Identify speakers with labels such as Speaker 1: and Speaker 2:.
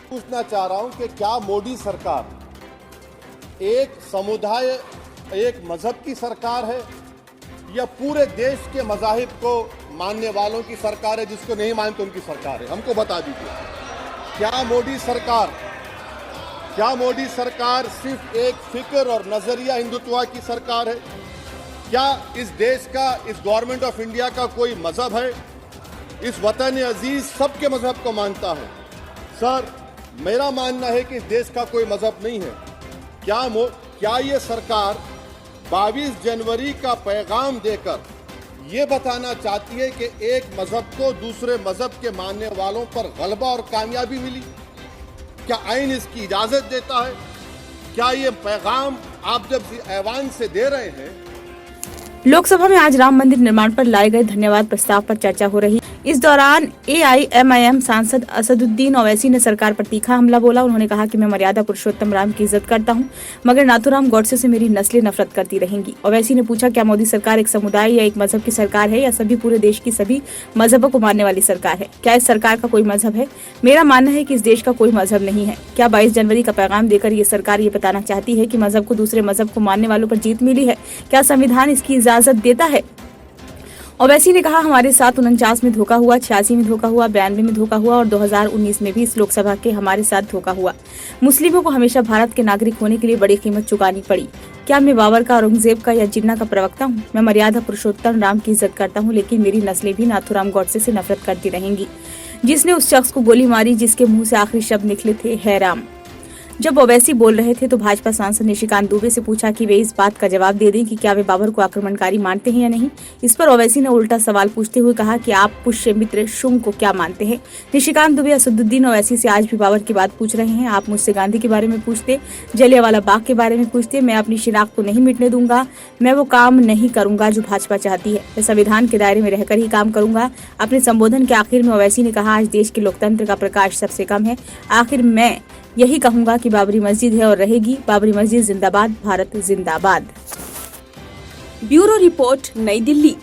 Speaker 1: पूछना चाह रहा हूं कि क्या मोदी सरकार एक समुदाय, एक मजहब की सरकार है या पूरे देश के मजाहिब को मानने वालों की सरकार है, जिसको नहीं मानते उनकी सरकार है? हमको बता दीजिए। क्या मोदी सरकार सिर्फ एक फिक्र और नजरिया हिंदुत्व की सरकार है? क्या इस देश का, इस गवर्नमेंट ऑफ इंडिया का कोई मजहब है? इस वतन अजीज सबके मजहब को मानता है। सर, मेरा मानना है कि इस देश का कोई मजहब नहीं है। क्या ये सरकार 22 जनवरी का पैगाम देकर ये बताना चाहती है कि एक मजहब को दूसरे मजहब के मानने वालों पर गलबा और कामयाबी मिली? क्या आइन इसकी इजाजत देता है? क्या ये पैगाम आप जब ऐवान से दे रहे हैं?
Speaker 2: लोकसभा में आज राम मंदिर निर्माण पर लाए गए धन्यवाद प्रस्ताव पर चर्चा हो रही। इस दौरान AIMIM सांसद असदुद्दीन ओवैसी ने सरकार पर तीखा हमला बोला। उन्होंने कहा कि मैं मर्यादा पुरुषोत्तम राम की इज्जत करता हूं, मगर नाथूराम गॉडसे से मेरी नस्लें नफरत करती रहेंगी। ओवैसी ने पूछा, क्या मोदी सरकार एक समुदाय या एक मजहब की सरकार है या सभी पूरे देश की सभी मजहबों को मानने वाली सरकार है? क्या इस सरकार का कोई मजहब है? मेरा मानना है कि इस देश का कोई मजहब नहीं है। क्या 22 जनवरी का पैगाम देकर ये सरकार ये बताना चाहती है कि मजहब को दूसरे मजहब को मानने वालों पर जीत मिली है? क्या संविधान इसकी इजाजत देता है? ओवैसी ने कहा, हमारे साथ 49 में धोखा हुआ, 86 में धोखा हुआ, 92 में धोखा हुआ और 2019 में भी इस लोकसभा के हमारे साथ धोखा हुआ। मुस्लिमों को हमेशा भारत के नागरिक होने के लिए बड़ी कीमत चुकानी पड़ी। क्या मैं बाबर का, औरंगजेब का या जिन्ना का प्रवक्ता हूँ? मैं मर्यादा पुरुषोत्तम राम की इज्जत करता हूँ, लेकिन मेरी नस्लें भी नाथूराम गॉडसे से नफरत करती रहेंगी, जिसने उस शख्स को गोली मारी जिसके मुंह से आखिरी शब्द निकले थे, है राम। जब ओवैसी बोल रहे थे तो भाजपा सांसद निशिकांत दुबे से पूछा कि वे इस बात का जवाब दे दें कि क्या वे बाबर को आक्रमणकारी मानते हैं या नहीं। इस पर ओवैसी ने उल्टा सवाल पूछते हुए कहा कि आप पुष्य मित्र शुंग को क्या मानते हैं? निशिकांत दुबे असदुद्दीन ओवैसी से आज भी बाबर की बात पूछ रहे हैं। आप मुझसे गांधी के बारे में पूछते, जलियांवाला बाग के बारे में पूछते, मैं अपनी शिनाख्त को नहीं मिटने दूंगा। मैं वो काम नहीं करूंगा जो भाजपा चाहती है। मैं संविधान के दायरे में रहकर ही काम करूंगा। अपने संबोधन के आखिर में ओवैसी ने कहा, आज देश के लोकतंत्र का प्रकाश सबसे कम है। आखिर मैं यही कहूंगा कि बाबरी मस्जिद है और रहेगी। बाबरी मस्जिद जिंदाबाद, भारत जिंदाबाद। ब्यूरो रिपोर्ट, नई दिल्ली।